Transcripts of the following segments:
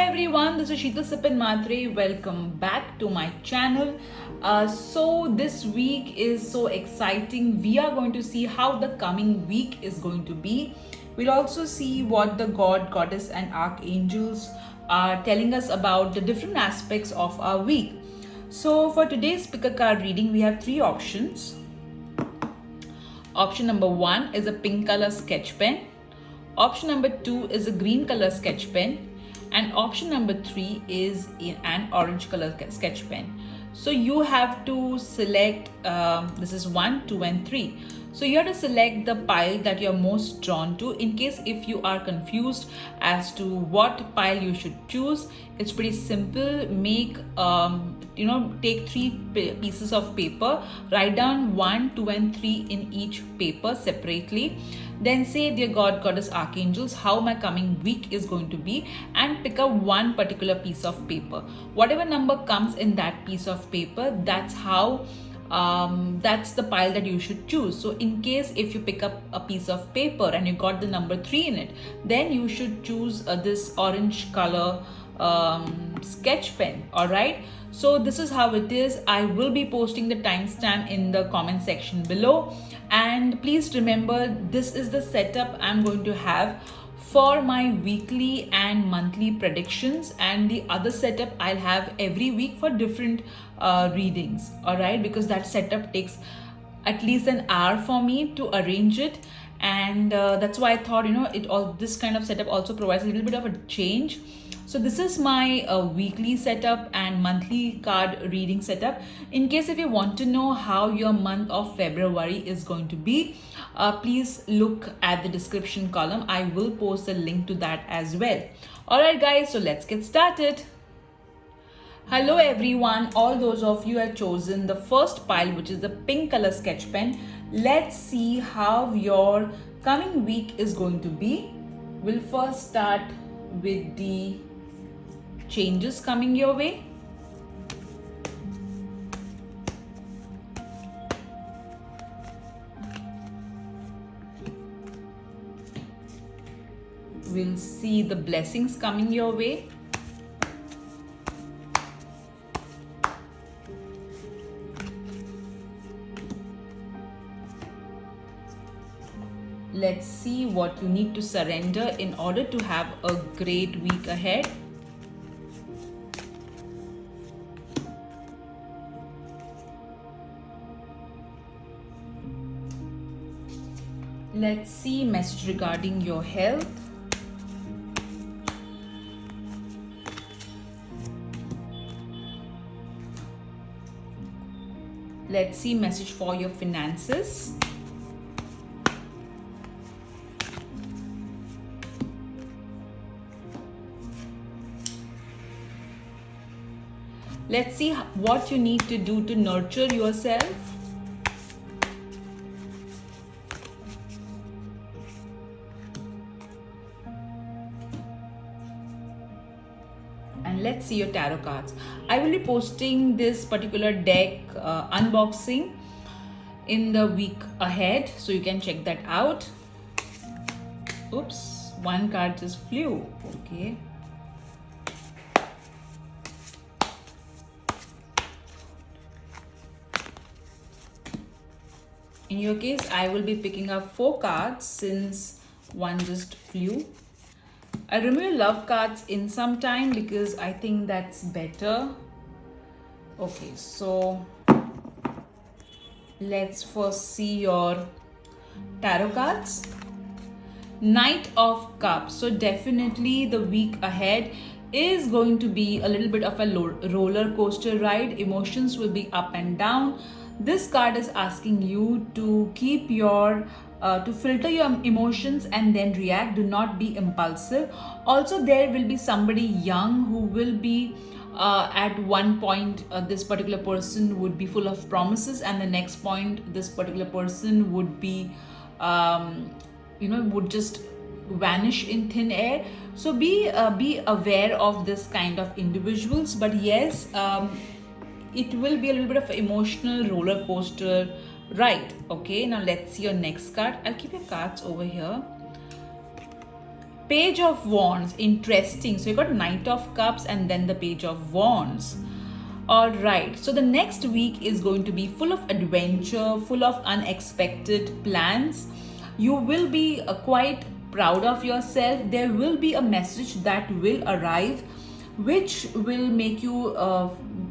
everyone, this is Sheetal Sipin Matre. Welcome back to my channel. So this week is so exciting. We are going to see how the coming week is going to be. We'll also see what the God, Goddess and Archangels are telling us about the different aspects of our week. So for today's pick a card reading, we have three options. Option number 1 is a pink color sketch pen. Option number 2 is a green color sketch pen. And option number 3 is an orange color sketch pen. So you have to select, this is 1, 2 and 3. So you have to select the pile that you're most drawn to. In case if you are confused as to what pile you should choose, it's pretty simple. Take 3 pieces of paper, write down 1, 2 and 3 in each paper separately. Then say, dear God, Goddess, Archangels, how my coming week is going to be, and pick up one particular piece of paper. Whatever number comes in that piece of paper, that's the pile that you should choose. So in case if you pick up a piece of paper and you got the number 3 in it, then you should choose this orange color sketch pen. All right, so this is how it is. I will be posting the timestamp in the comment section below, and please remember, this is the setup I'm going to have for my weekly and monthly predictions, and the other setup I'll have every week for different readings. All right, because that setup takes at least an hour for me to arrange it, and that's why I thought this kind of setup also provides a little bit of a change. So this is my weekly setup and monthly card reading setup. In case if you want to know how your month of February is going to be, please look at the description column. I will post a link to that as well. Alright guys, so let's get started. Hello everyone, all those of you have chosen the first pile, which is the pink color sketch pen. Let's see how your coming week is going to be. We'll first start with the changes coming your way. We'll see the blessings coming your way. Let's see what you need to surrender in order to have a great week ahead. Let's see message regarding your health. Let's see message for your finances. Let's see what you need to do to nurture yourself. And let's see your tarot cards. I will be posting this particular deck unboxing in the week ahead, so you can check that out. Oops, one card just flew. Okay. In your case, I will be picking up 4 cards since one just flew. I'll remove love cards in some time because I think that's better. Okay, so let's first see your tarot cards. Knight of Cups. So definitely the week ahead is going to be a little bit of a roller coaster ride. Emotions will be up and down. This card is asking you to keep to filter your emotions and then react. Do not be impulsive. Also, there will be somebody young who will be at one point this particular person would be full of promises, and the next point this particular person would be would just vanish in thin air. So be aware of this kind of individuals. But yes, it will be a little bit of an emotional roller coaster ride. Okay, now let's see your next card. I'll keep your cards over here. Page of Wands, interesting. So you got Knight of Cups and then the Page of Wands. All right, so the next week is going to be full of adventure, full of unexpected plans. You will be quite proud of yourself. There will be a message that will arrive which will make you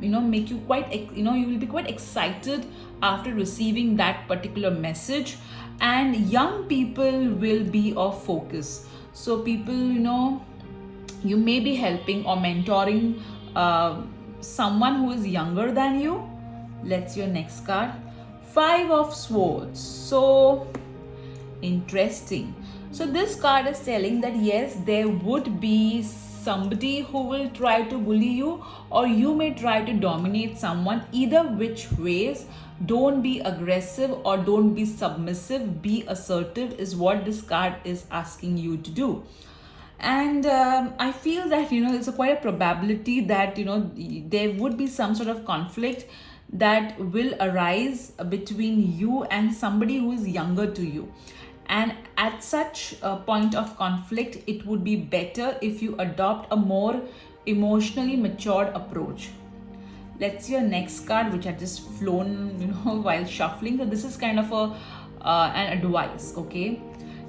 make you quite you will be quite excited after receiving that particular message. And young people will be of focus. So people, you may be helping or mentoring someone who is younger than you. Let's see your next card. Five of Swords. So interesting. So this card is telling that yes, there would be somebody who will try to bully you, or you may try to dominate someone. Either which ways, don't be aggressive or don't be submissive. Be assertive is what this card is asking you to do. And I feel that it's quite a probability that there would be some sort of conflict that will arise between you and somebody who is younger to you. And at such a point of conflict, it would be better if you adopt a more emotionally matured approach. Let's see your next card, which had just flown while shuffling. So this is kind of an advice. Okay,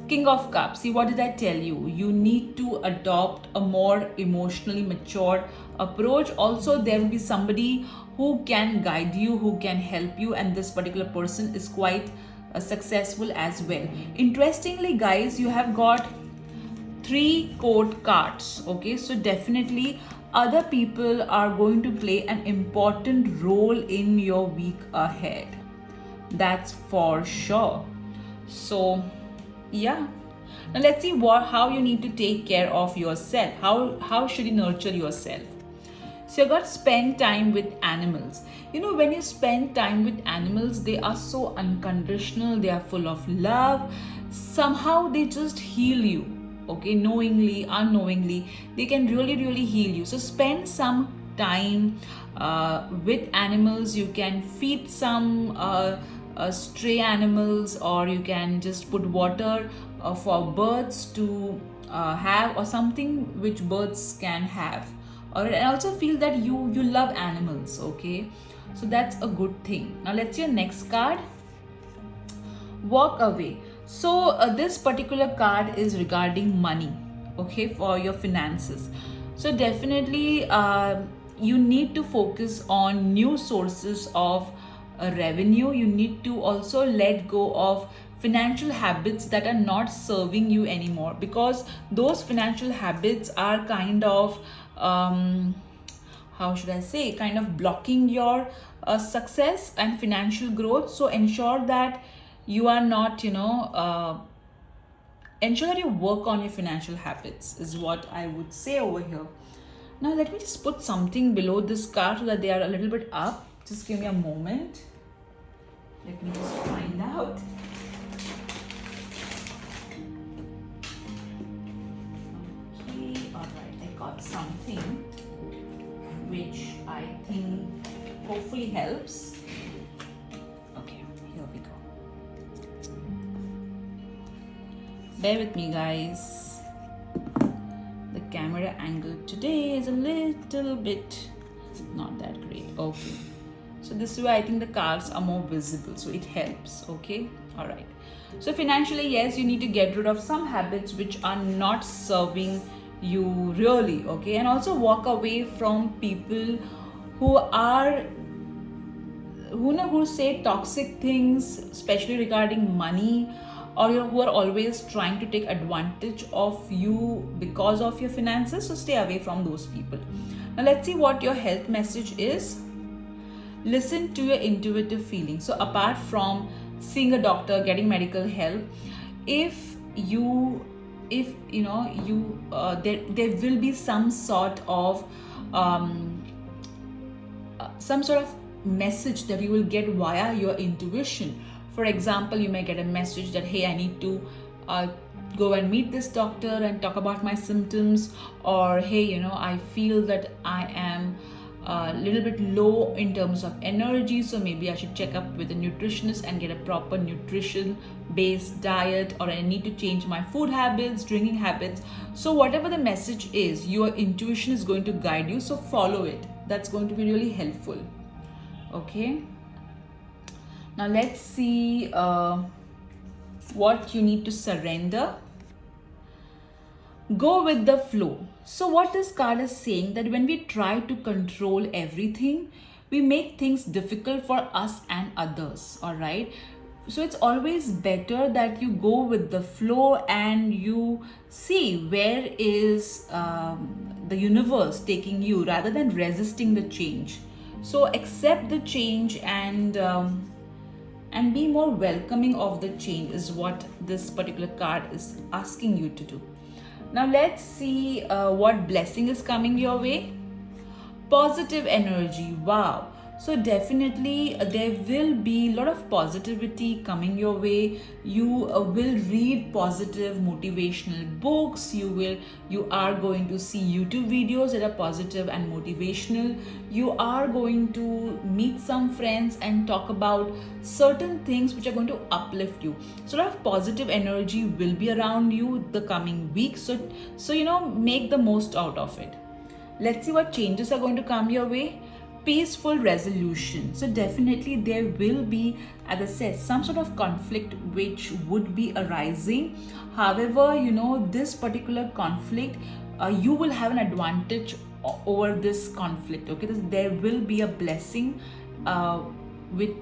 King of Cups. See, what did I tell you? You need to adopt a more emotionally mature approach. Also, there will be somebody who can guide you, who can help you, and this particular person is quite successful as well. Interestingly, guys, you have got 3 court cards. Okay, so definitely other people are going to play an important role in your week ahead. That's for sure. So yeah, now let's see how you need to take care of yourself. How should you nurture yourself? So you got to spend time with animals. When you spend time with animals, they are so unconditional, they are full of love. Somehow they just heal you. Okay, knowingly, unknowingly, they can really, really heal you. So spend some time with animals. You can feed some stray animals, or you can just put water for birds to have, or something which birds can have. Or I also feel that you love animals. Okay, so that's a good thing. Now let's see your next card. Walk away. So this particular card is regarding money, okay, for your finances. So definitely you need to focus on new sources of revenue. You need to also let go of financial habits that are not serving you anymore, because those financial habits are kind of how should I say, kind of blocking your success and financial growth. So ensure that you are not ensure that you work on your financial habits is what I would say over here. Now let me just put something below this card so that they are a little bit up. Just give me a moment. Let me just find out. Okay, alright, I got something which I think hopefully helps. Okay, here we go. Bear with me, guys. The camera angle today is a little bit not that great. Okay, so this way I think the cards are more visible, so it helps. Okay, all right. So financially, yes, you need to get rid of some habits which are not serving you really. Okay, and also walk away from people who say toxic things, especially regarding money, or who are always trying to take advantage of you because of your finances. So stay away from those people. Now let's see what your health message is. Listen to your intuitive feelings. So apart from seeing a doctor, getting medical help, if there will be some sort of message that you will get via your intuition. For example, you may get a message that, hey, I need to go and meet this doctor and talk about my symptoms, or hey, I feel that I am a little bit low in terms of energy, so maybe I should check up with a nutritionist and get a proper nutrition based diet, or I need to change my food habits, drinking habits. So whatever the message is, your intuition is going to guide you, so follow it. That's going to be really helpful. Okay, now let's see what you need to surrender. Go with the flow. So what this card is saying, that when we try to control everything, we make things difficult for us and others. All right, so it's always better that you go with the flow and you see where is the universe taking you, rather than resisting the change. So accept the change and be more welcoming of the change is what this particular card is asking you to do. Now let's see what blessing is coming your way. Positive energy. Wow. So definitely there will be a lot of positivity coming your way. You will read positive motivational books. You are going to see YouTube videos that are positive and motivational. You are going to meet some friends and talk about certain things which are going to uplift you. So a lot of positive energy will be around you the coming week. So make the most out of it. Let's see what changes are going to come your way. Peaceful resolution. So definitely there will be, as I said, some sort of conflict which would be arising. However, this particular conflict, you will have an advantage over this conflict. Okay, there will be a blessing with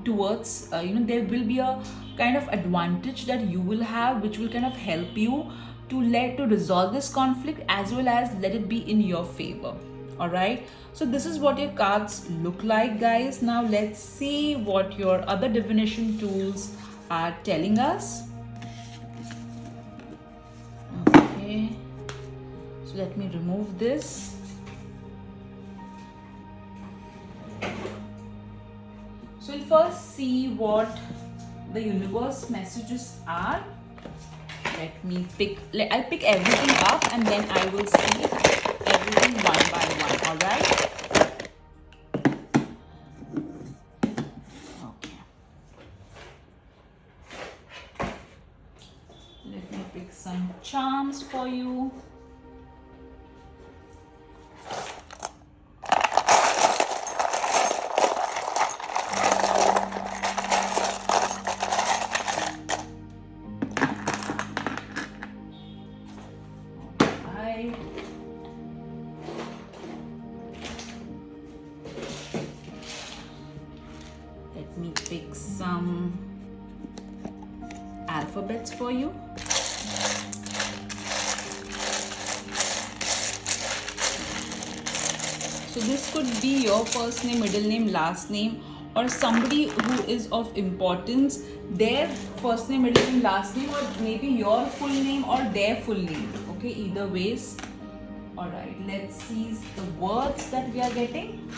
towards there will be a kind of advantage that you will have, which will kind of help you to resolve this conflict, as well as let it be in your favor. All right, so this is what your cards look like, guys. Now let's see what your other divination tools are telling us. Okay, so let me remove this. So we'll first see what the universe messages are. I'll pick everything up and then I will see everything one by one. All right. Okay. Let me pick some charms for you. Let me pick some alphabets for you. So this could be your first name, middle name, last name, or somebody who is of importance, their first name, middle name, last name, or maybe your full name or their full name. Okay, either ways. All right, let's see the words that we are getting.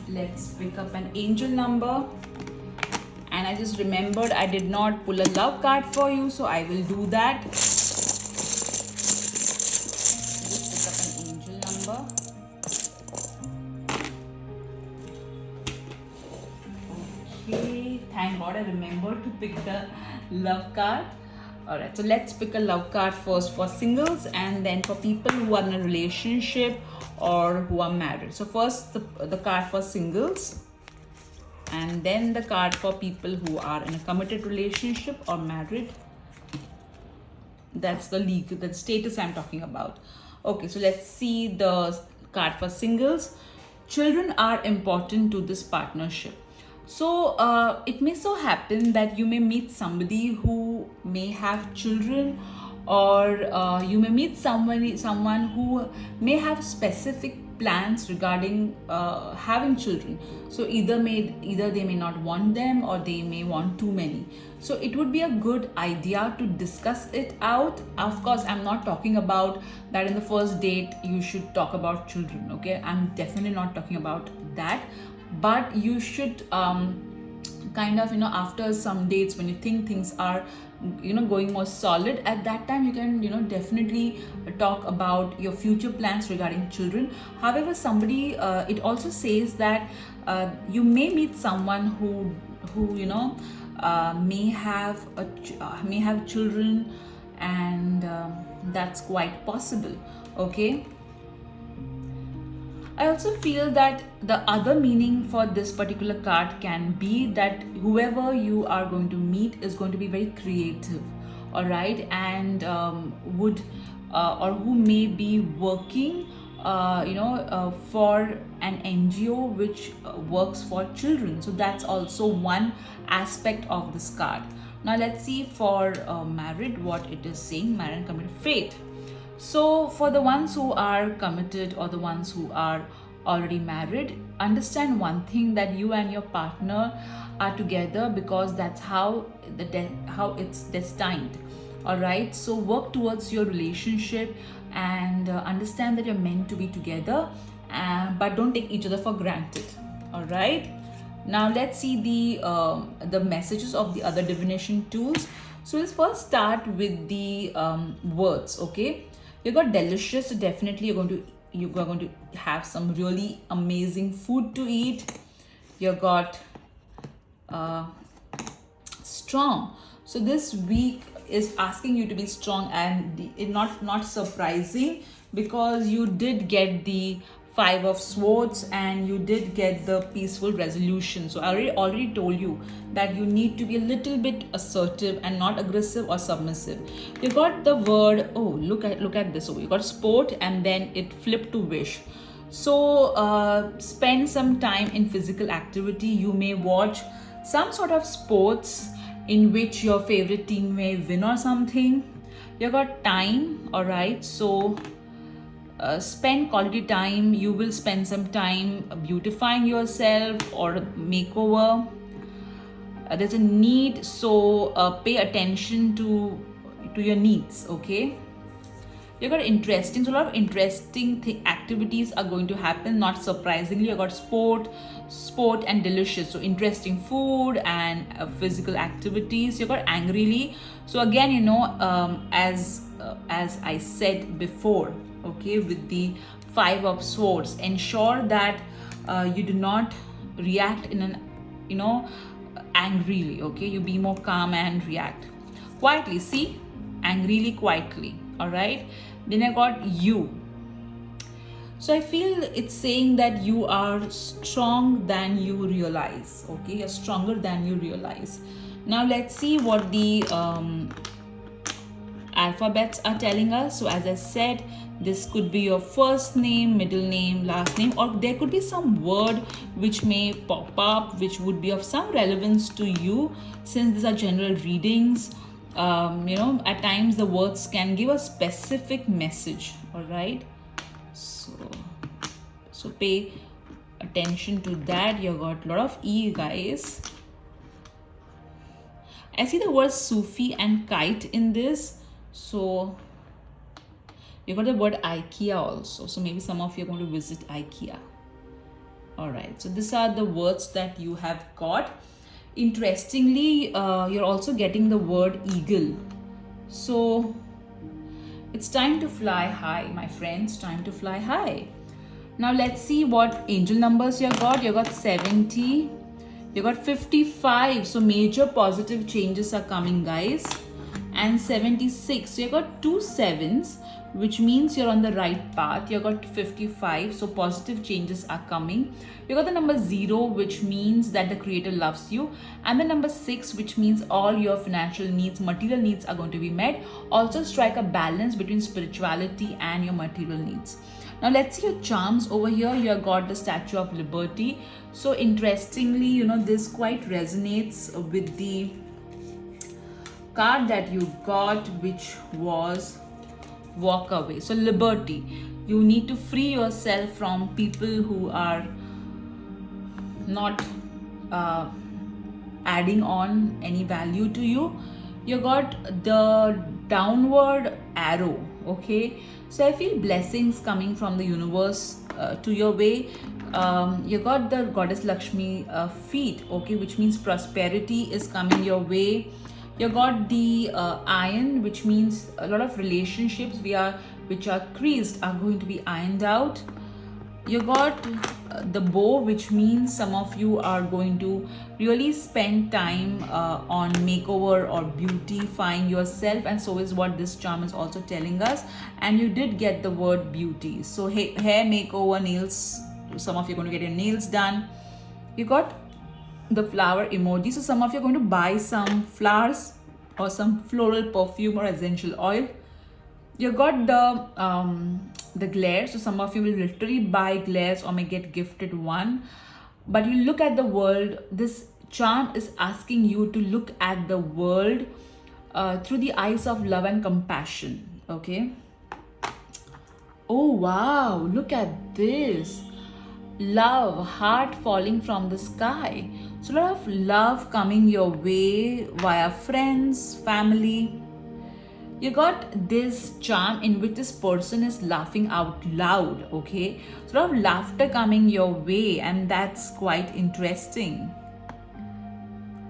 Let's pick up an angel number, and I just remembered I did not pull a love card for you, so I will do that. Just pick up an angel number. Okay, thank God I remembered to pick the love card. Alright, so let's pick a love card first for singles, and then for people who are in a relationship or who are married. So first the card for singles, and then the card for people who are in a committed relationship or married. That's the legal, the status I'm talking about. Okay, so let's see the card for singles. Children are important to this partnership. So it may so happen that you may meet somebody who may have children, or you may meet someone who may have specific plans regarding having children. So either they may not want them, or they may want too many. So it would be a good idea to discuss it out. Of course, I'm not talking about that in the first date you should talk about children, okay? I'm definitely not talking about that. But you should kind of, after some dates, when you think things are going more solid, at that time you can definitely talk about your future plans regarding children. However, somebody it also says that you may meet someone who may have children, and that's quite possible, okay? I also feel that the other meaning for this particular card can be that whoever you are going to meet is going to be very creative, all right, and would or who may be working for an NGO which works for children. So that's also one aspect of this card. Now let's see for married what it is saying. Married and committed, fate. So for the ones who are committed, or the ones who are already married, understand one thing, that you and your partner are together because that's how it's destined. All right, so work towards your relationship, and understand that you're meant to be together, but don't take each other for granted. All right, now let's see the messages of the other divination tools. So let's first start with the words. Okay, you got delicious, so definitely you're going to have some really amazing food to eat. You got strong, so this week is asking you to be strong, and it not surprising, because you did get the 5 of Swords and you did get the peaceful resolution. So I already told you that you need to be a little bit assertive and not aggressive or submissive. You got the word, oh, look at this. So you got sport, and then it flipped to wish. So spend some time in physical activity. You may watch some sort of sports in which your favorite team may win or something. You got time, all right? So spend quality time. You will spend some time beautifying yourself or makeover. There's a need, so pay attention to your needs, okay? You got interesting, so a lot of interesting activities are going to happen. Not surprisingly, you got sport and delicious, so interesting food and physical activities. You got angrily, so again, as I said before, okay, with the 5 of Swords, ensure that you do not react in an angrily, okay? You be more calm and react quietly. See, angrily, quietly, all right? Then I got you. So I feel it's saying that you are strong than you realize, okay? You're stronger than you realize. Now let's see what the alphabets are telling us. So as I said, this could be your first name, middle name, last name, or there could be some word which may pop up which would be of some relevance to you. Since these are general readings, at times the words can give a specific message, all right? So pay attention to that. You got a lot of E, guys. I see the words Sufi and kite in this. So you got the word IKEA also. So maybe some of you are going to visit IKEA. All right. So these are the words that you have got. Interestingly, you're also getting the word eagle. So it's time to fly high, my friends. Time to fly high. Now let's see what angel numbers you got. You got 70. You got 55. So major positive changes are coming, guys. And 76. So you got 2 sevens, which means you're on the right path. You got 55, so positive changes are coming. You got the number 0, which means that the creator loves you, and the number 6, which means all your financial needs, material needs are going to be met. Also strike a balance between spirituality and your material needs. Now let's see your charms. Over here you have got the Statue of Liberty. So interestingly, this quite resonates with the card that you got, which was walk away. So liberty, you need to free yourself from people who are not uh, adding on any value to you. You got the downward arrow. Okay, so I feel blessings coming from the universe to your way. You got the goddess Lakshmi feet, okay, which means prosperity is coming your way. You got the iron, which means a lot of relationships which are creased are going to be ironed out. You got the bow, which means some of you are going to really spend time on makeover or beautifying yourself, and so is what this charm is also telling us. And you did get the word beauty, so hair makeover, nails, some of you are going to get your nails done. You got the flower emoji, so some of you are going to buy some flowers or some floral perfume or essential oil. You got the glare, so some of you will literally buy glares or may get gifted one. But you look at the world, this charm is asking you to look at the world through the eyes of love and compassion. Okay, oh wow, look at this, love, heart falling from the sky. So a lot of love coming your way via friends, family. You got this charm in which this person is laughing out loud. Okay, so a lot of laughter coming your way, and that's quite interesting.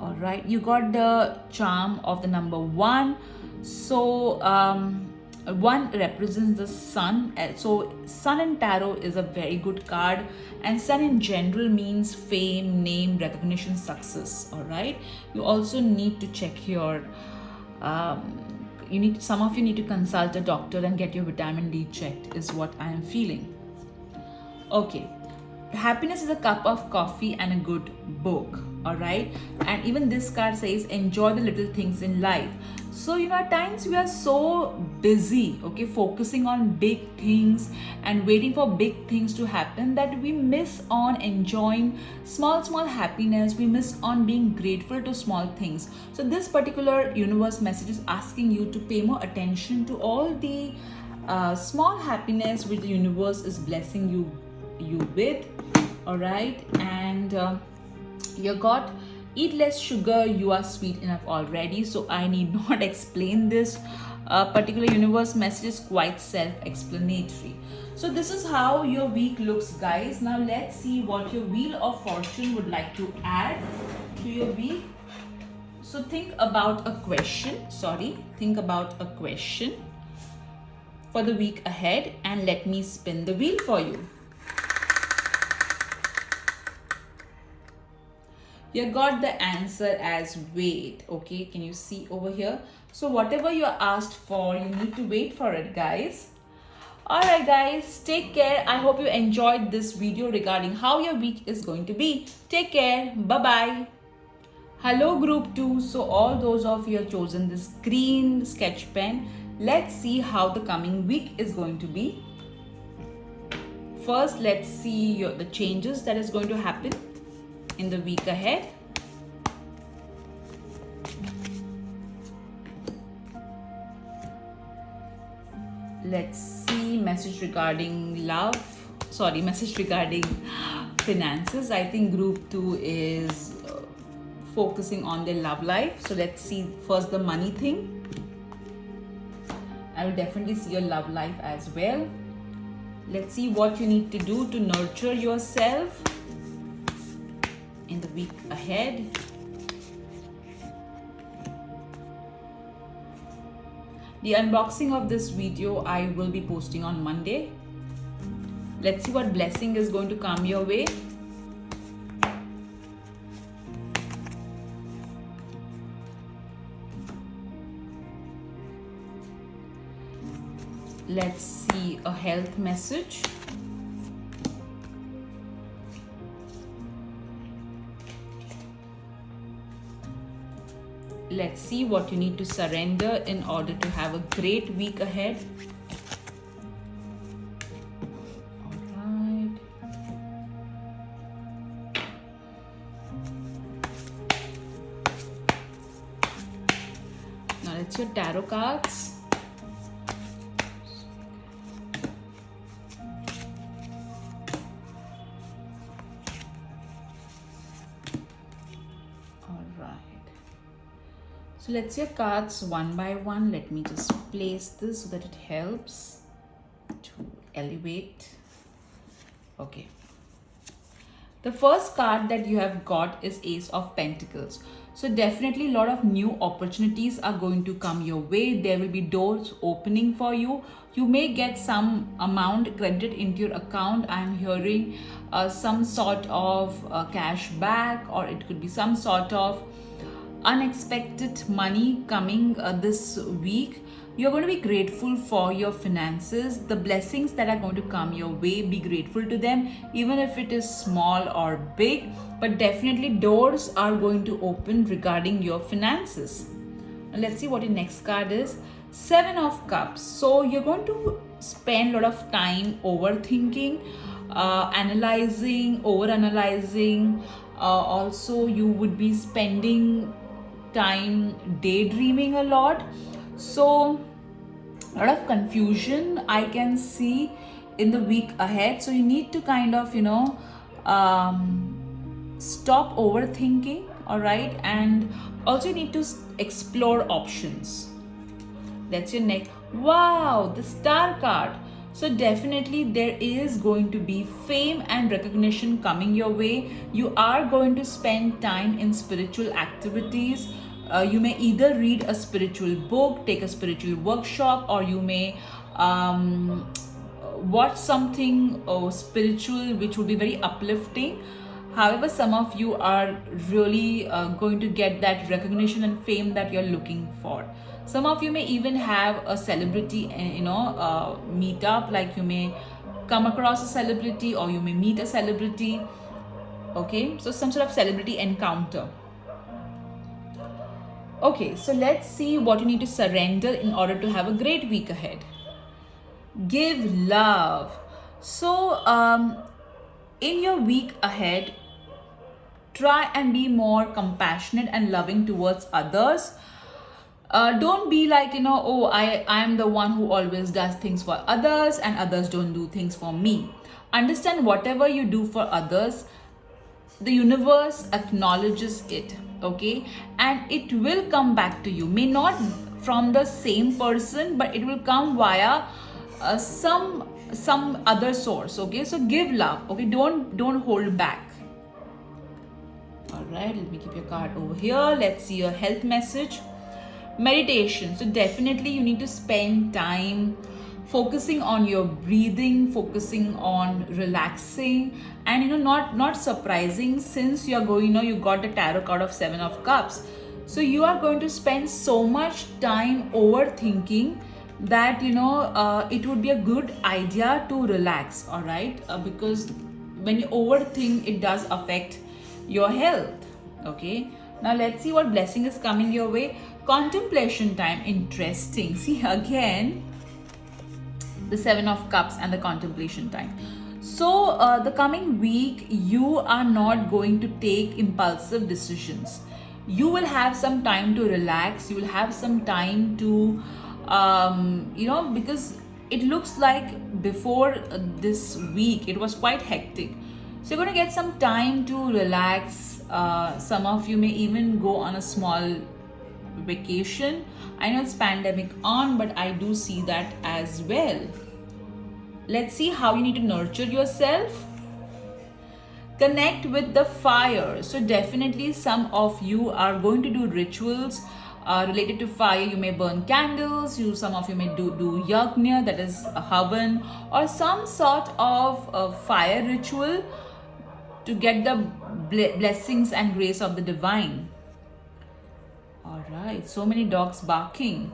All right, you got the charm of the number 1. So 1 represents the sun. So sun in tarot is a very good card, and sun in general means fame, name, recognition, success. All right, you also need to check your some of you need to consult a doctor and get your vitamin D checked, is what I am feeling. Okay, happiness is a cup of coffee and a good book. All right, and even this card says enjoy the little things in life. So at times we are so busy, okay, focusing on big things and waiting for big things to happen, that we miss on enjoying small happiness. We miss on being grateful to small things. So this particular universe message is asking you to pay more attention to all the small happiness which the universe is blessing you with. All right, and you got eat less sugar, you are sweet enough already. So I need not explain this particular universe message, is quite self-explanatory. So this is how your week looks, guys. Now let's see what your wheel of fortune would like to add to your week. So think about a question for the week ahead, and let me spin the wheel for you. You got the answer as wait. Okay, can you see over here? So whatever you're asked for, you need to wait for it, guys. Alright guys, take care. I hope you enjoyed this video regarding how your week is going to be. Take care. Bye-bye. Hello group 2. So all those of you have chosen this green sketch pen. Let's see how the coming week is going to be. First, let's see the changes that is going to happen in the week ahead. Let's see message regarding message regarding finances. I think group 2 is focusing on their love life. So let's see first the money thing. I will definitely see your love life as well. Let's see what you need to do to nurture yourself in the week ahead. The unboxing of this video I will be posting on Monday. Let's see what blessing is going to come your way. Let's see a health message. Let's see what you need to surrender in order to have a great week ahead. All right. your tarot cards. So let's see your cards one by one. Let me just place this so that it helps to elevate. Okay. The first card that you have got is Ace of Pentacles. So definitely a lot of new opportunities are going to come your way. There will be doors opening for you. You may get some amount credited into your account. I'm hearing some sort of cash back, or it could be some sort of unexpected money coming this week. You're going to be grateful for your finances. The blessings that are going to come your way, be grateful to them, even if it is small or big. But definitely doors are going to open regarding your finances. And let's see what your next card is. Seven of Cups. So you're going to spend a lot of time overthinking, analyzing, overanalyzing. Also, you would be spending time daydreaming a lot. So a lot of confusion I can see in the week ahead. So you need to kind of stop overthinking, all right? And also you need to explore options. That's your next. Wow, the Star card. So definitely there is going to be fame and recognition coming your way. You are going to spend time in spiritual activities. You may either read a spiritual book, take a spiritual workshop, or you may watch something spiritual which would be very uplifting. However, some of you are really going to get that recognition and fame that you're looking for. Some of you may even have a celebrity, meetup, like you may come across a celebrity or you may meet a celebrity. Okay, so some sort of celebrity encounter. Okay, so let's see what you need to surrender in order to have a great week ahead. Give love. So, in your week ahead, try and be more compassionate and loving towards others. Don't be like, oh, I am the one who always does things for others and others don't do things for me. Understand whatever you do for others, the universe acknowledges it, okay? And it will come back to you. May not from the same person, but it will come via some other source, okay? So give love, okay? Don't hold back. All right, let me keep your card over here. Let's see your health message. Meditation. So definitely you need to spend time focusing on your breathing, focusing on relaxing, and not surprising, since you are going, you got the tarot card of Seven of Cups. So you are going to spend so much time overthinking that it would be a good idea to relax, all right? Because when you overthink, it does affect your health. Okay, now let's see what blessing is coming your way. Contemplation time. Interesting. See, again, the Seven of Cups and the contemplation time. So the coming week, you are not going to take impulsive decisions. You will have some time to relax. You will have some time to because it looks like before this week it was quite hectic. So you're going to get some time to relax. Some of you may even go on a small vacation. I know it's pandemic on, but I do see that as well. Let's see how you need to nurture yourself. Connect with the fire. So definitely some of you are going to do rituals related to fire. You may burn candles. Some of you may do yajna, that is a havan, or some sort of fire ritual to get the blessings and grace of the divine. All right, so many dogs barking.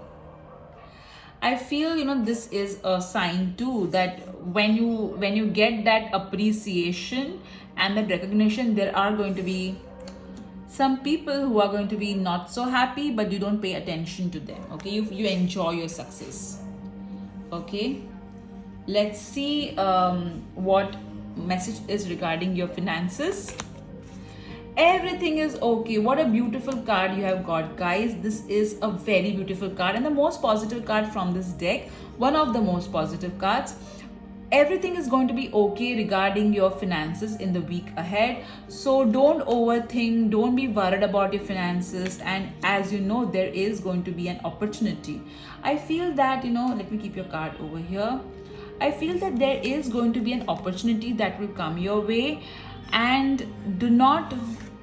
I feel this is a sign too that when you get that appreciation and that recognition, there are going to be some people who are going to be not so happy, but you don't pay attention to them. Okay, you enjoy your success. Okay, let's see what message is regarding your finances. Everything is okay. What a beautiful card you have got, guys. This is a very beautiful card and the most positive card from this deck. One of the most positive cards. Everything is going to be okay regarding your finances in the week ahead. So don't overthink, don't be worried about your finances. And as you know, there is going to be an opportunity. I feel that, let me keep your card over here. I feel that there is going to be an opportunity that will come your way, and do not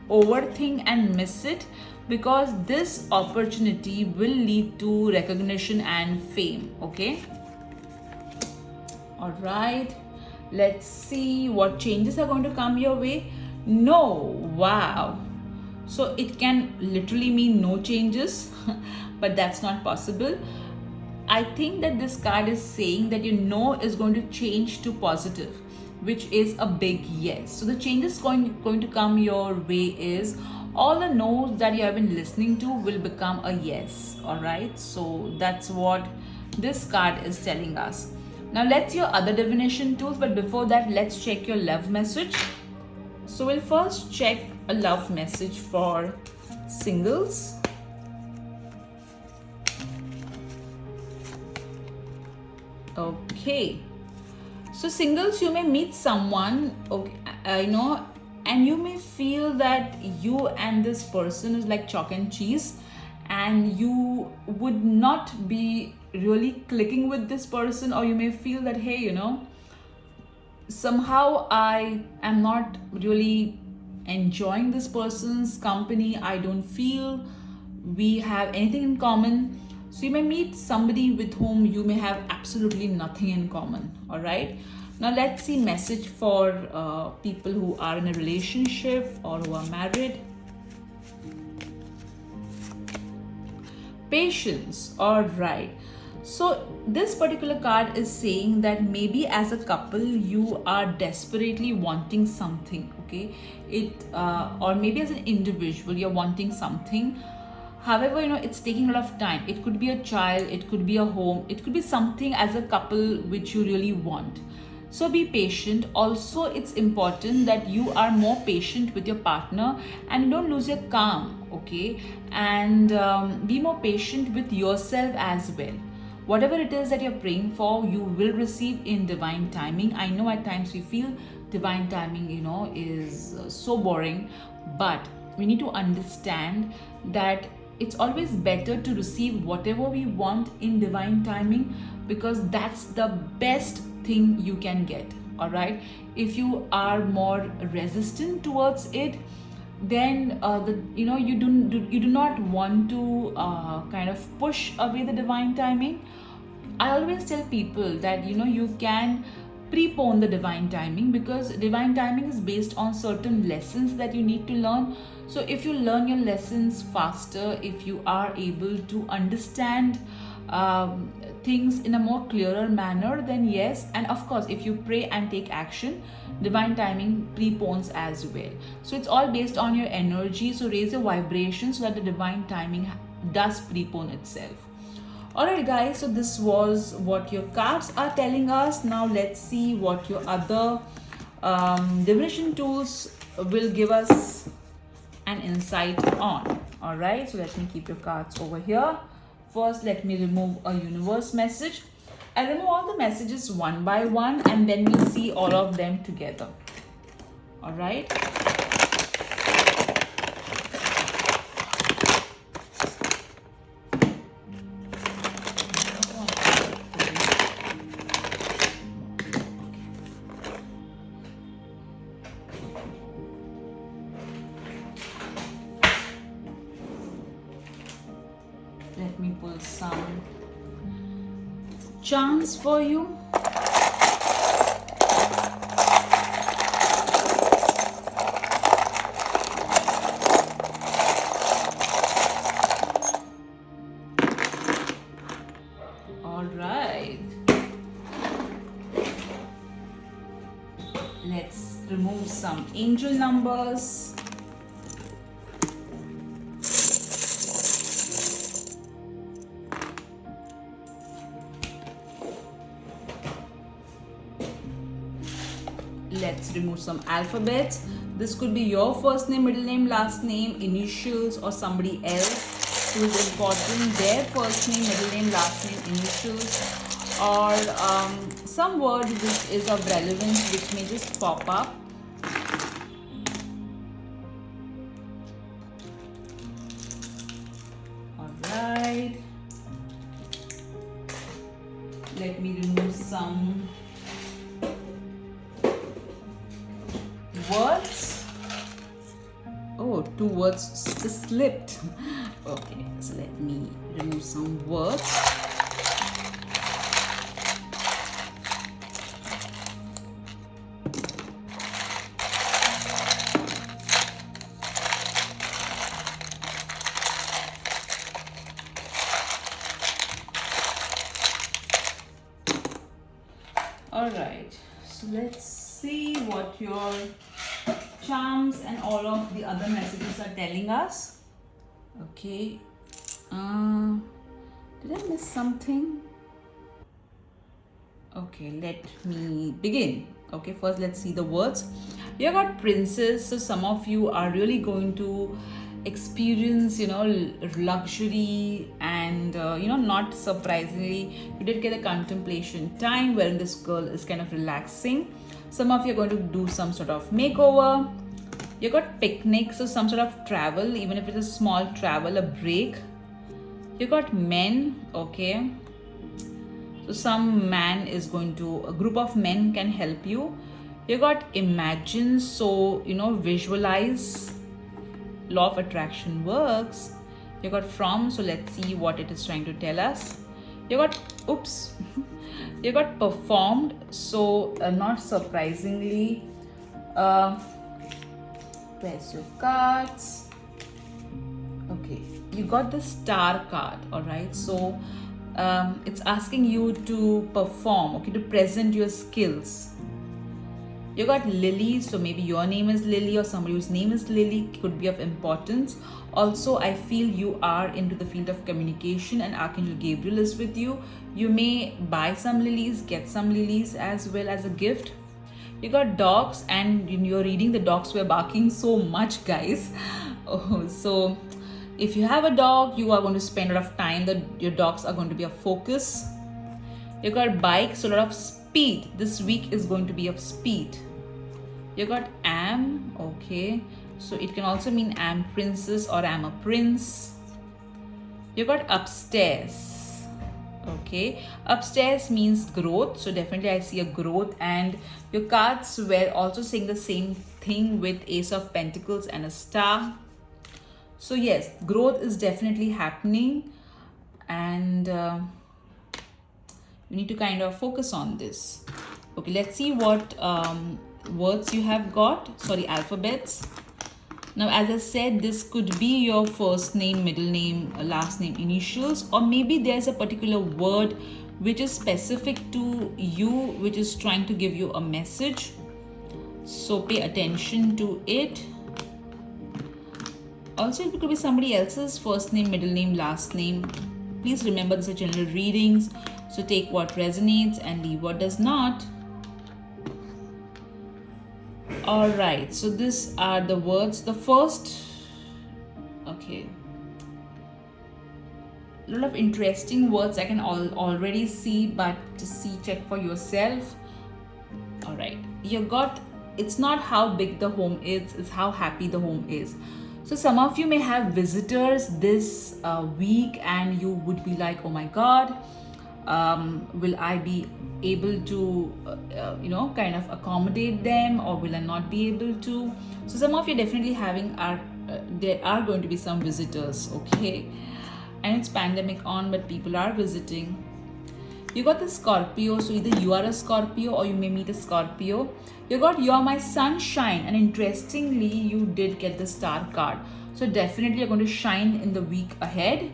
overthink and miss it, because this opportunity will lead to recognition and fame. Okay, all right, let's see what changes are going to come your way. No, wow, so it can literally mean no changes but that's not possible. I think that this card is saying that your no is going to change to positive, which is a big yes. So the changes going to come your way is all the no's that you have been listening to will become a yes. All right. So that's what this card is telling us. Now let's see your other divination tools. But before that, let's check your love message. So we'll first check a love message for singles. Okay, so singles, you may meet someone, okay, and you may feel that you and this person is like chalk and cheese, and you would not be really clicking with this person, or you may feel that, hey, somehow I am not really enjoying this person's company. I don't feel we have anything in common. So you may meet somebody with whom you may have absolutely nothing in common. All right. Now let's see message for people who are in a relationship or who are married. Patience. All right. So this particular card is saying that maybe as a couple you are desperately wanting something. Okay. Or maybe as an individual you're wanting something. However, it's taking a lot of time. It could be a child, it could be a home, it could be something as a couple which you really want. So be patient. Also, it's important that you are more patient with your partner and don't lose your calm, okay? And be more patient with yourself as well. Whatever it is that you're praying for, you will receive in divine timing. I know at times we feel divine timing, is so boring, but we need to understand that it's always better to receive whatever we want in divine timing, because that's the best thing you can get. All right, if you are more resistant towards it, then you do not want to kind of push away the divine timing. I always tell people that you can prepone the divine timing, because divine timing is based on certain lessons that you need to learn. So if you learn your lessons faster, if you are able to understand things in a more clearer manner, then yes. And of course, if you pray and take action, divine timing prepones as well. So it's all based on your energy. So raise your vibration so that the divine timing does prepone itself. Alright guys, so this was what your cards are telling us. Now let's see what your other divination tools will give us an insight on. Alright, so let me keep your cards over here. First, let me remove a universe message. I'll remove all the messages one by one, and then we'll see all of them together. Alright. Let me pull some charms for you. All right. Let's remove some angel numbers. Let's remove some alphabets. This could be your first name, middle name, last name, initials, or somebody else who is important, their first name, middle name, last name, initials, or some word which is of relevance which may just pop up. Alright. Let me remove some words. Oh, 2 words just slipped. Okay, so let me remove some words. Alright, so let's see what your charms and all of the other messages are telling us. Okay, did I miss something? Okay, let me begin. Okay, first let's see the words. You got princess, so some of you are really going to experience, luxury, and not surprisingly, you did get a contemplation time wherein this girl is kind of relaxing. Some of you are going to do some sort of makeover. You got picnic, so some sort of travel, even if it's a small travel, a break. You got men, okay, so some man is going to, a group of men can help you. You got imagine, so visualize, law of attraction works. You got from, so let's see what it is trying to tell us. You got oops you got performed, so not surprisingly, where's your cards? Okay, you got the star card. All right, so it's asking you to perform, okay, to present your skills. You got Lily, so maybe your name is Lily or somebody whose name is Lily could be of importance. Also, I feel you are into the field of communication and Archangel Gabriel is with you. You may buy some lilies, get some lilies as well as a gift. You got dogs, and you're reading the dogs were barking so much, guys. Oh, so if you have a dog, you are going to spend a lot of time, your dogs are going to be a focus. You got bike, so a lot of speed. This week is going to be of speed. You got am, okay, so it can also mean am princess or am a prince. You got upstairs, okay, upstairs means growth, so definitely I see a growth, and your cards were also saying the same thing with Ace of Pentacles and a star. So yes, growth is definitely happening, and you need to kind of focus on this. Okay, let's see what words you have got, sorry, alphabets. Now, as I said, this could be your first name, middle name, last name, initials, or maybe there's a particular word which is specific to you, which is trying to give you a message. So pay attention to it. Also, it could be somebody else's first name, middle name, last name. Please remember, these are general readings, so take what resonates and leave what does not. All right, so these are the words. The first, okay, a lot of interesting words I can already see, but to see, check for yourself. All right, you got, it's not how big the home is, it's how happy the home is. So some of you may have visitors this week, and you would be like, oh my God, will I be able to kind of accommodate them, or will I not be able to? So some of you definitely having there are going to be some visitors, okay, and it's pandemic on, but people are visiting. You got the Scorpio, so either you are a Scorpio or you may meet a Scorpio. You got you're my sunshine, and interestingly you did get the star card, so definitely you're going to shine in the week ahead.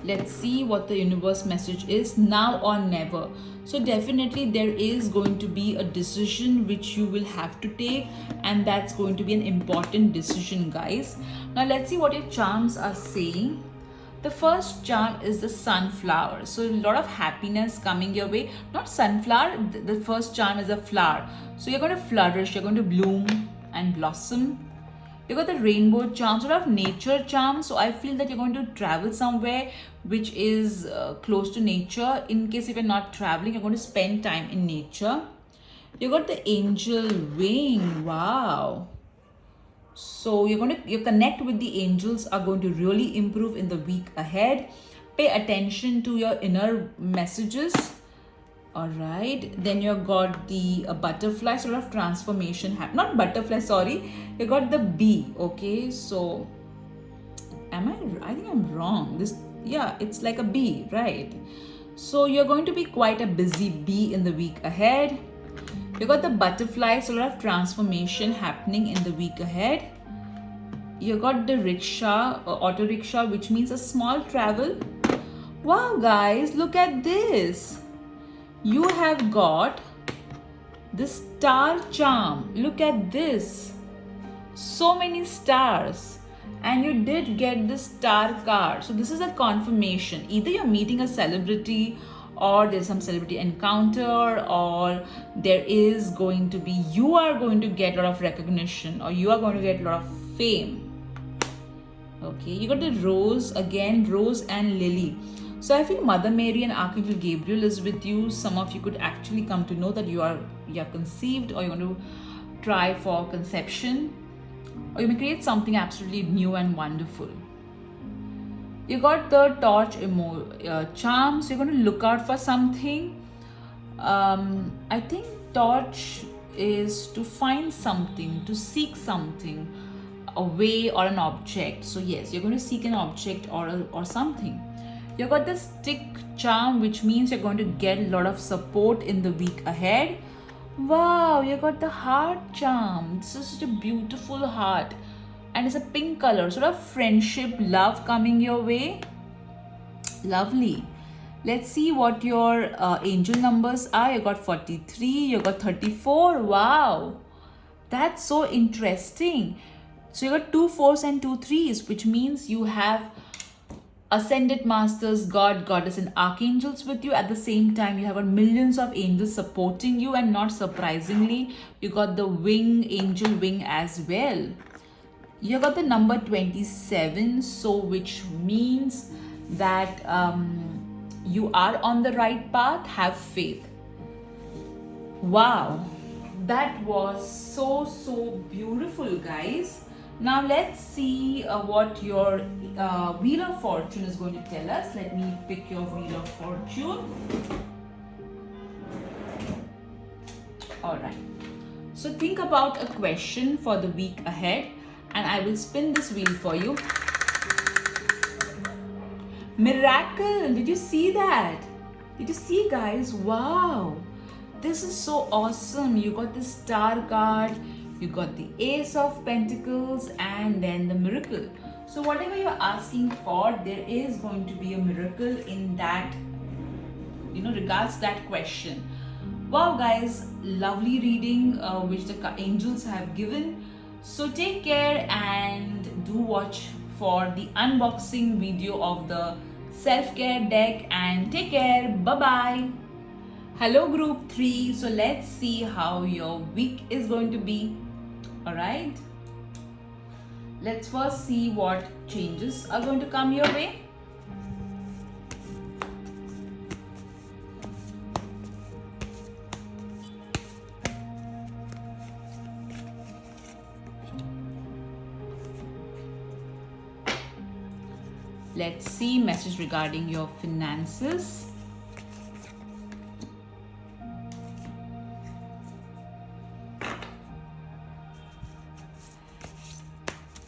Let's see what the universe message is, now or never. So definitely there is going to be a decision which you will have to take, and that's going to be an important decision, guys. Now let's see what your charms are saying. The first charm is the sunflower. So a lot of happiness coming your way. Not sunflower, the first charm is a flower. So you're going to flourish, you're going to bloom and blossom. You got the rainbow charm, sort of nature charm. So I feel that you're going to travel somewhere which is close to nature. In case if you're not traveling, you're going to spend time in nature. You got the angel wing. Wow. So you connect with the angels are going to really improve in the week ahead. Pay attention to your inner messages. All right, then you got the butterfly, sort of transformation not butterfly, sorry, you got the bee. Okay, so I think I'm wrong. This, yeah, it's like a bee, right? So you're going to be quite a busy bee in the week ahead. You got the butterfly, sort of transformation happening in the week ahead. You got the rickshaw, auto rickshaw, which means a small travel. Wow, guys, look at this. You have got the star charm. Look at this. So many stars. And you did get the star card. So this is a confirmation. Either you're meeting a celebrity, or there's some celebrity encounter, or there is going to be, you are going to get a lot of recognition, or you are going to get a lot of fame. Okay, you got the rose again, rose and lily. So I feel Mother Mary and Archangel Gabriel is with you. Some of you could actually come to know that you are conceived, or you want to try for conception, or you may create something absolutely new and wonderful. You got the torch charm, so you're going to look out for something. I think torch is to find something, to seek something, a way or an object. So yes, you're going to seek an object or something. You got the stick charm, which means you're going to get a lot of support in the week ahead. Wow, you got the heart charm. This is such a beautiful heart, and it's a pink color, sort of friendship, love coming your way. Lovely. Let's see what your angel numbers are. You got 43, you got 34. Wow, that's so interesting. So you got 2 4s and 2 3s, which means you have ascended masters, God, goddess and archangels with you. At the same time, you have got millions of angels supporting you, and not surprisingly, you got the wing, angel wing as well. You got the number 27, so which means that you are on the right path. Have faith. Wow, that was so beautiful, guys. Now let's see what your Wheel of Fortune is going to tell us. Let me pick your Wheel of Fortune. Alright. So think about a question for the week ahead, and I will spin this wheel for you. Miracle! Did you see that? Did you see, guys? Wow! This is so awesome. You got the star card. You got the Ace of Pentacles, and then the miracle. So whatever you're asking for, there is going to be a miracle in that, regards that question. Wow, guys, lovely reading which the angels have given. So take care and do watch for the unboxing video of the self-care deck, and take care. Bye-bye. Hello, group 3. So let's see how your week is going to be. Alright, let's first see what changes are going to come your way. Let's see message regarding your finances.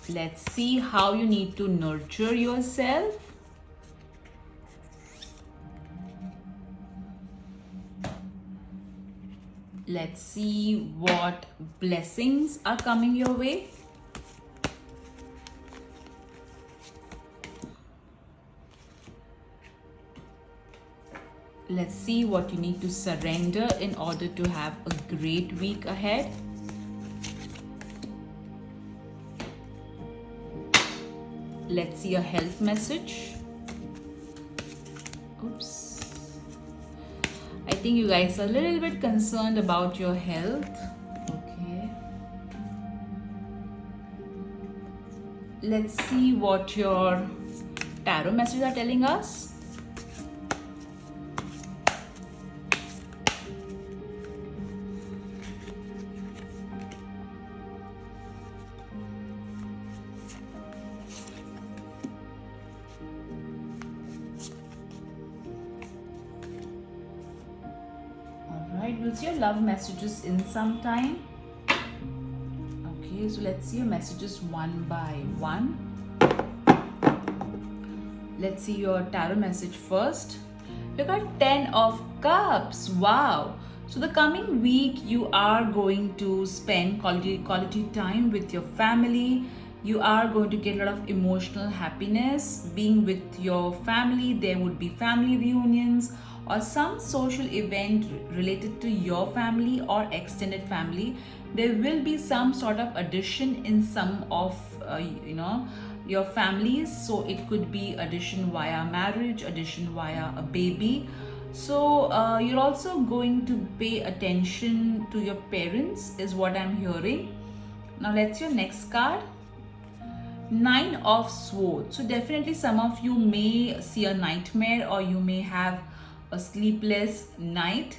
Let's see how you need to nurture yourself. Let's see what blessings are coming your way. Let's see what you need to surrender in order to have a great week ahead. Let's see a health message. think you guys are a little bit concerned about your health. Okay. Let's see what your tarot messages are telling us. Alright, we'll see your love messages in some time. Okay, so let's see your messages one by one. Let's see your tarot message first. You got 10 of Cups. Wow. So the coming week you are going to spend quality time with your family. You are going to get a lot of emotional happiness being with your family. There would be family reunions or some social event related to your family or extended family. There will be some sort of addition in some of your families. So it could be addition via marriage, addition via a baby. So you're also going to pay attention to your parents is what I'm hearing. Now let's see your next card. 9 of Swords. So definitely some of you may see a nightmare or you may have a sleepless night.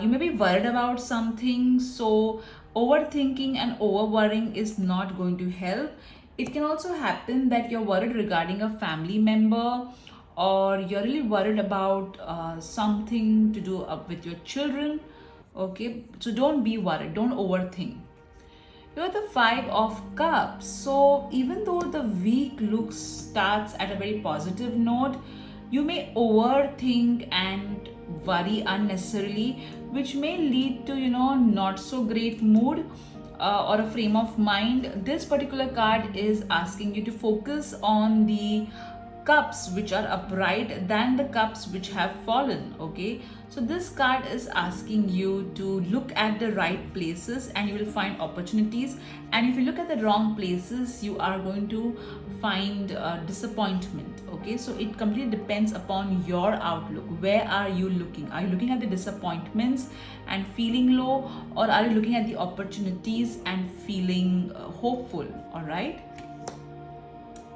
You may be worried about something. So overthinking and over worrying is not going to help. It can also happen that you're worried regarding a family member, or you're really worried about something to do with your children. Okay, so don't be worried, don't overthink. You're the 5 of Cups. So even though the week starts at a very positive note, you may overthink and worry unnecessarily, which may lead to not so great mood or a frame of mind. This particular card is asking you to focus on the cups which are upright than the cups which have fallen. Okay, so this card is asking you to look at the right places and you will find opportunities, and if you look at the wrong places you are going to find disappointment. Okay, so it completely depends upon your outlook. Where are you looking? Are you looking at the disappointments and feeling low, or are you looking at the opportunities and feeling hopeful? All right,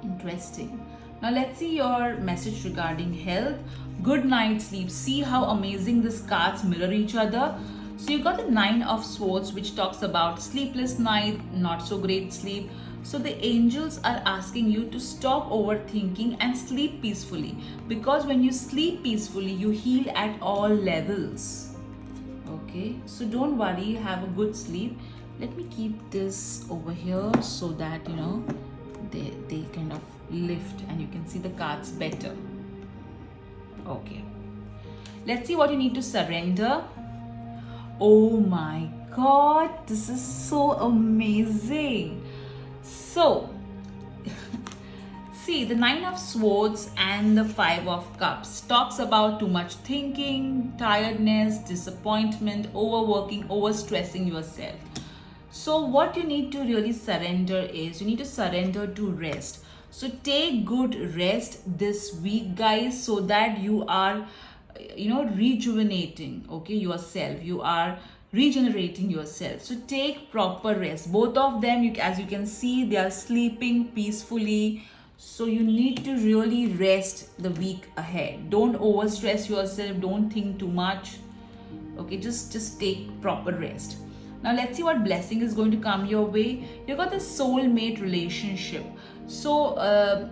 interesting. Now let's see your message regarding health. Good night sleep. See how amazing these cards mirror each other. So you got the 9 of Swords, which talks about sleepless night, not so great sleep. So the angels are asking you to stop overthinking and sleep peacefully, because when you sleep peacefully, you heal at all levels. Okay, so don't worry, have a good sleep. Let me keep this over here so that they kind of lift and you can see the cards better. Okay, let's see what you need to surrender. Oh my god, this is so amazing. So see, the 9 of Swords and the 5 of Cups talks about too much thinking, tiredness, disappointment, overworking, overstressing yourself. So what you need to really surrender is, you need to surrender to rest. So take good rest this week, guys, so that you are rejuvenating, okay, yourself. You are regenerating yourself. So take proper rest. Both of them, as you can see, they are sleeping peacefully. So you need to really rest the week ahead. Don't overstress yourself. Don't think too much. Okay, just take proper rest. Now let's see what blessing is going to come your way. You got the soulmate relationship. So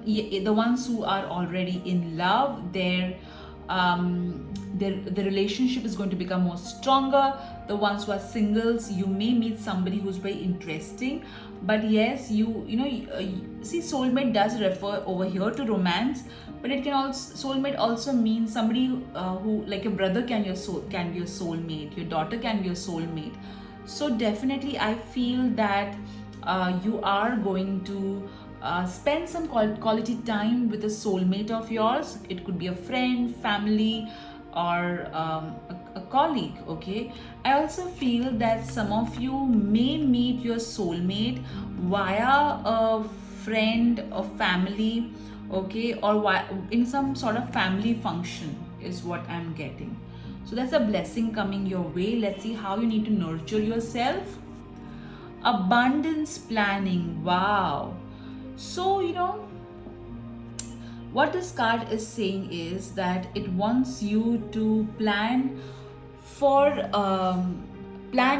the ones who are already in love, the relationship is going to become more stronger. The ones who are singles, you may meet somebody who's very interesting. But yes, see, soulmate does refer over here to romance, but it can also, soulmate also means somebody who, like your brother can be your soulmate, your daughter can be your soulmate. So definitely I feel that you are going to spend some quality time with a soulmate of yours. It could be a friend, family, or a colleague. Okay, I also feel that some of you may meet your soulmate via a friend or family, okay, or in some sort of family function is what I'm getting. So that's a blessing coming your way. Let's see how you need to nurture yourself. Abundance planning. Wow. So, what this card is saying is that it wants you to plan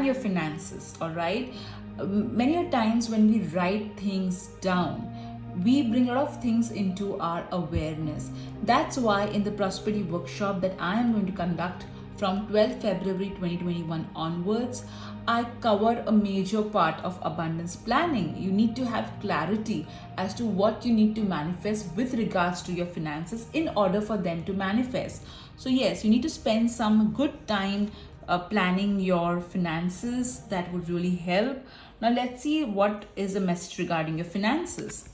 your finances. All right. Many a times when we write things down, we bring a lot of things into our awareness. That's why in the prosperity workshop that I am going to conduct from 12th February 2021 onwards, I cover a major part of abundance planning. You need to have clarity as to what you need to manifest with regards to your finances in order for them to manifest. So yes, you need to spend some good time planning your finances. That would really help. Now let's see what is the message regarding your finances.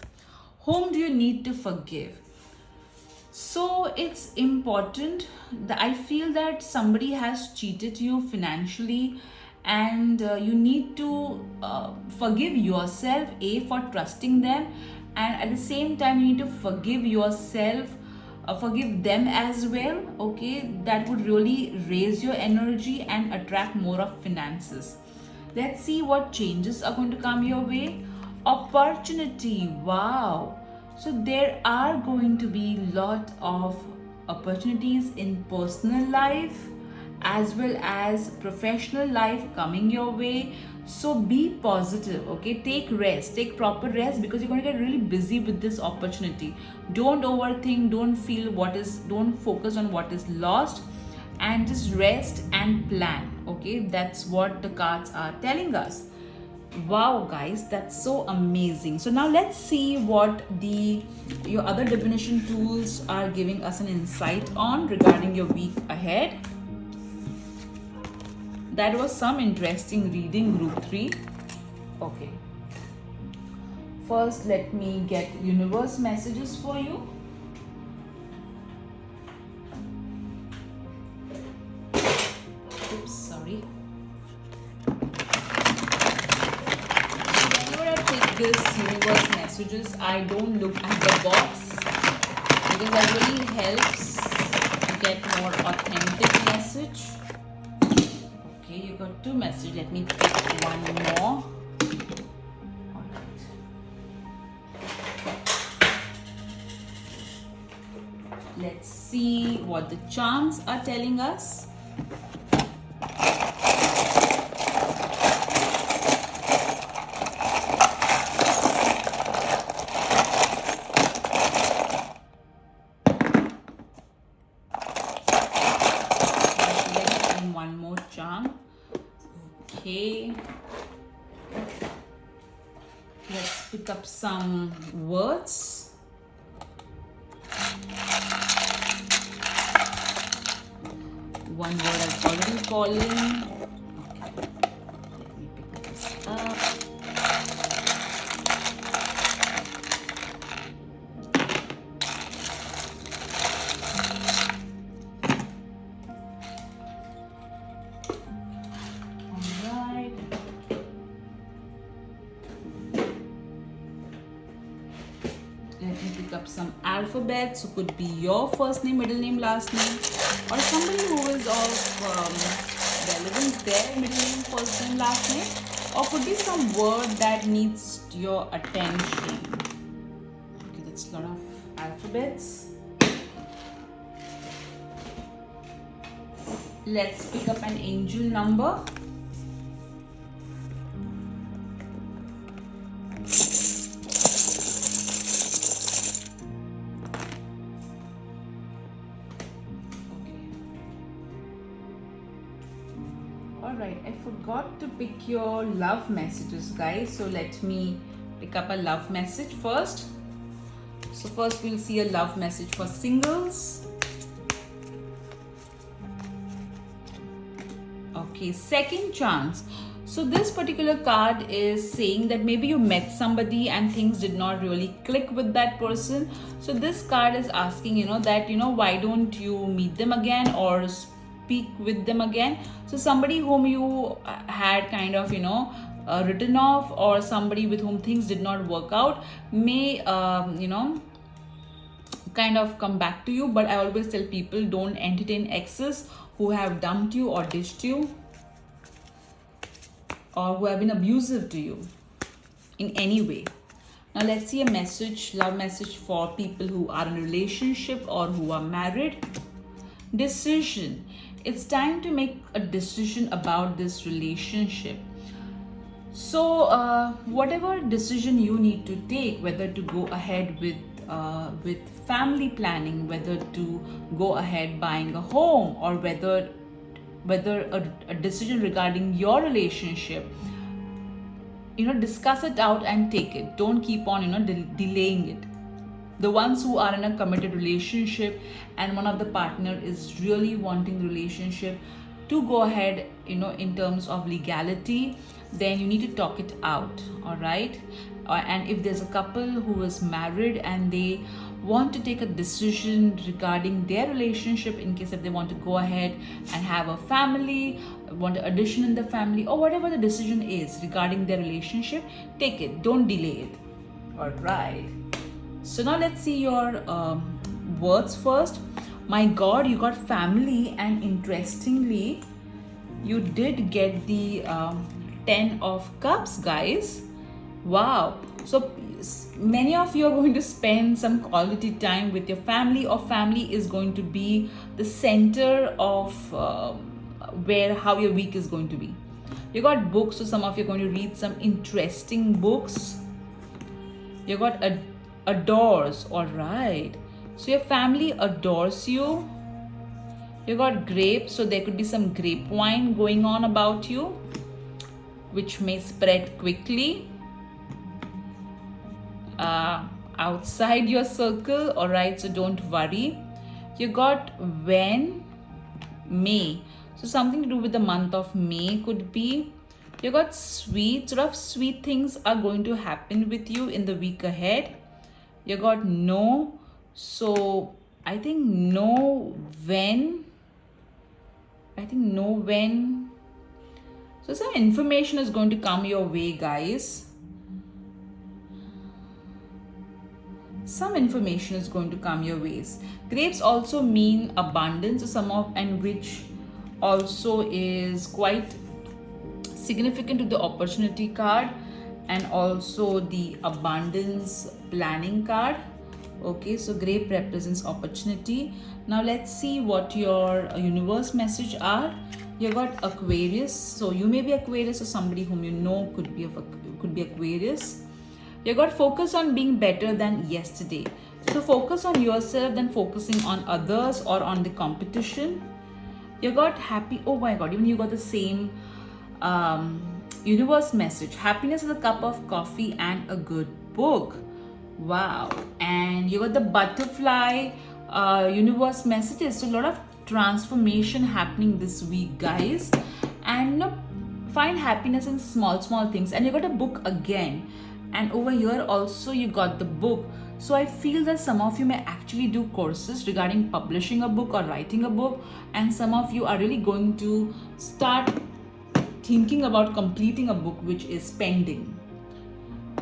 Whom do you need to forgive? So it's important that I feel that somebody has cheated you financially, and you need to forgive yourself for trusting them, and at the same time you need to forgive yourself, forgive them as well. Okay, that would really raise your energy and attract more of finances. Let's see what changes are going to come your way. Opportunity. Wow. So there are going to be lot of opportunities in personal life as well as professional life coming your way. So be positive. Okay, take rest, take proper rest, because you're going to get really busy with this opportunity. Don't overthink, don't focus on what is lost, and just rest and plan. Okay, that's what the cards are telling us. Wow guys, that's so amazing. So now let's see what your other divination tools are giving us an insight on regarding your week ahead. That was some interesting reading, group 3. Okay, first let me get universe messages for you. Oops, sorry. This universe messages, I don't look at the box, because that really helps to get more authentic message. Okay, you got 2 messages. Let me pick one more. Alright. Let's see what the charms are telling us. Okay, let's pick up some words. One word I've already fallen. Okay, let me pick this up. Let me pick up some alphabets. So could be your first name, middle name, last name, or somebody who is of relevance there, middle name, first name, last name, or could be some word that needs your attention. Okay, that's a lot of alphabets. Let's pick up an angel number. Alright, I forgot to pick your love messages, guys. So let me pick up a love message first. So first we'll see a love message for singles. Okay, second chance. So this particular card is saying that maybe you met somebody and things did not really click with that person. So this card is asking, why don't you meet them again or speak with them again. So somebody whom you had kind of written off, or somebody with whom things did not work out, may kind of come back to you. But I always tell people, don't entertain exes who have dumped you or ditched you, or who have been abusive to you in any way. Now let's see a message, love message for people who are in a relationship or who are married. Decision. It's time to make a decision about this relationship. So whatever decision you need to take, whether to go ahead with family planning, whether to go ahead buying a home, or whether a decision regarding your relationship, discuss it out and take it. Don't keep on delaying it. The ones who are in a committed relationship and one of the partner is really wanting the relationship to go ahead, in terms of legality, then you need to talk it out. All right. And if there's a couple who is married and they want to take a decision regarding their relationship, in case if they want to go ahead and have a family, want an addition in the family, or whatever the decision is regarding their relationship, take it. Don't delay it. All right. So now let's see your words first. My God, you got family, and interestingly, you did get the 10 of Cups, guys. Wow. So many of you are going to spend some quality time with your family, or family is going to be the center of how your week is going to be. You got books, so some of you are going to read some interesting books. You got adores. All right. So your family adores you. You got grapes, so there could be some grape wine going on about you, which may spread quickly outside your circle. All right, so don't worry. You got when, May, so something to do with the month of May could be. You got sweet, sort of sweet things are going to happen with you in the week ahead. You got no, so I think know when. So some information is going to come your way, guys. Some information is going to come your ways. Grapes also mean abundance, and which also is quite significant to the opportunity card and also the abundance planning card. Okay, so grape represents opportunity. Now let's see what your universe message are. You got Aquarius, so you may be Aquarius, or somebody whom you know could be Aquarius. You got focus on being better than yesterday. So focus on yourself than focusing on others or on the competition. You got happy. Oh my God, even you got the same universe message. Happiness is a cup of coffee and a good book. Wow. And you got the butterfly universe messages. So a lot of transformation happening this week, guys. And find happiness in small things. And you got a book again. And over here also you got the book. So I feel that some of you may actually do courses regarding publishing a book or writing a book. And some of you are really going to start thinking about completing a book which is pending.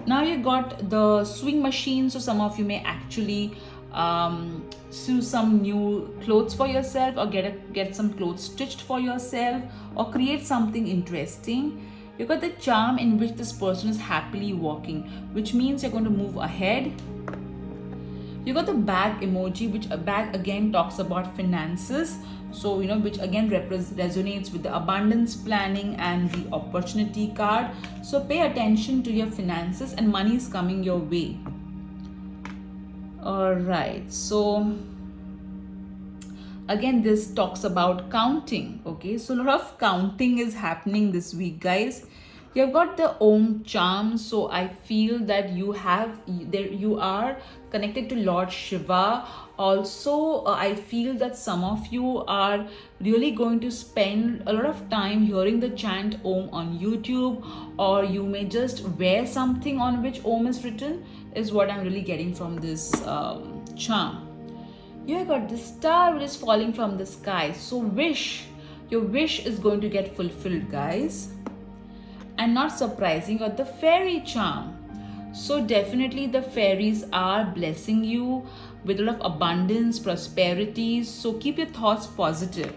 Now you got the sewing machine, so some of you may actually sew some new clothes for yourself, or get some clothes stitched for yourself, or create something interesting. You got the charm, in which this person is happily walking, which means you're going to move ahead. You got the bag emoji, which a bag again talks about finances. So, which again resonates with the abundance planning and the opportunity card. So pay attention to your finances, and money is coming your way. All right. So again, this talks about counting. Okay. So a lot of counting is happening this week, guys. You've got the Om charm, so I feel that you are connected to Lord Shiva. Also, I feel that some of you are really going to spend a lot of time hearing the chant Om on YouTube, or you may just wear something on which Om is written, is what I'm really getting from this charm. You got the star which is falling from the sky. So your wish is going to get fulfilled, guys. And not surprising, you got the fairy charm. So definitely the fairies are blessing you with a lot of abundance, prosperity. So keep your thoughts positive.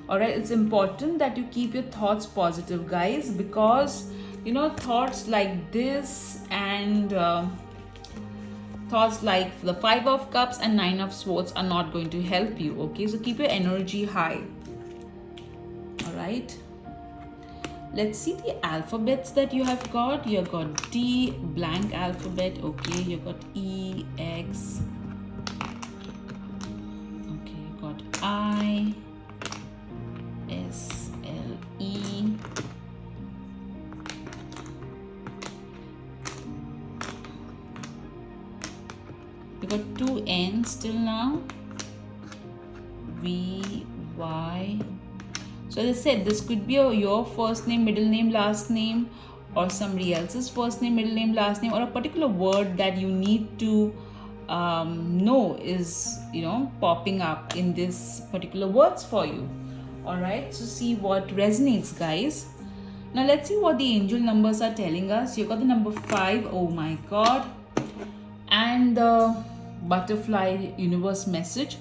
All right, it's important that you keep your thoughts positive, guys, because thoughts like this and thoughts like the 5 of cups and 9 of swords are not going to help you. Okay, so keep your energy high. All right, let's see the alphabets that you have got. You have got D, blank alphabet. Okay, you got E, X. Okay, you got I, S, L, E. You got 2 N's till now. V, Y. So as I said, this could be your first name, middle name, last name, or somebody else's first name, middle name, last name, or a particular word that you need to know is popping up in this particular words for you. All right, so see what resonates, guys. Now let's see what the angel numbers are telling us. You got the number 5. Oh my God. And the butterfly universe message.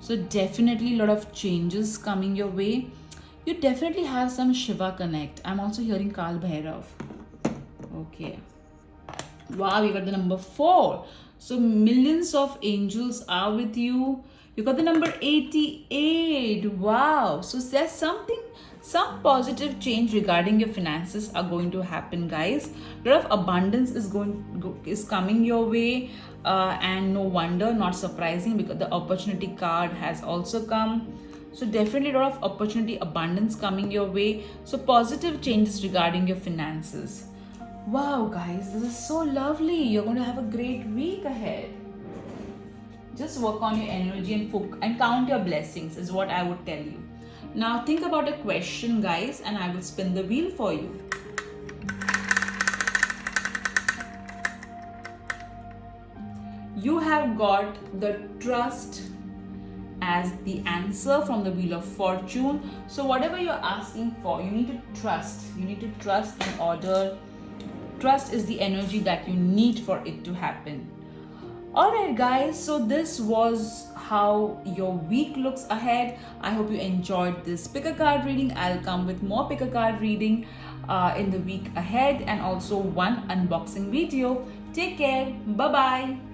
So definitely a lot of changes coming your way. You definitely have some Shiva connect. I'm also hearing Kal Bhairav. Okay. Wow, you got the number 4. So millions of angels are with you. You got the number 88. Wow. So there's some positive change regarding your finances are going to happen, guys. A lot of abundance is coming your way, and no wonder, not surprising, because the opportunity card has also come. So definitely a lot of opportunity, abundance coming your way. So positive changes regarding your finances. Wow, guys, this is so lovely. You're going to have a great week ahead. Just work on your energy and count your blessings is what I would tell you. Now think about a question, guys, and I will spin the wheel for you. You have got the trust as the answer from the Wheel of Fortune. So whatever you're asking for, you need to trust. You need to trust in order. Trust is the energy that you need for it to happen. Alright, guys, so this was how your week looks ahead. I hope you enjoyed this pick a card reading. I'll come with more pick a card reading in the week ahead, and also one unboxing video. Take care. Bye bye.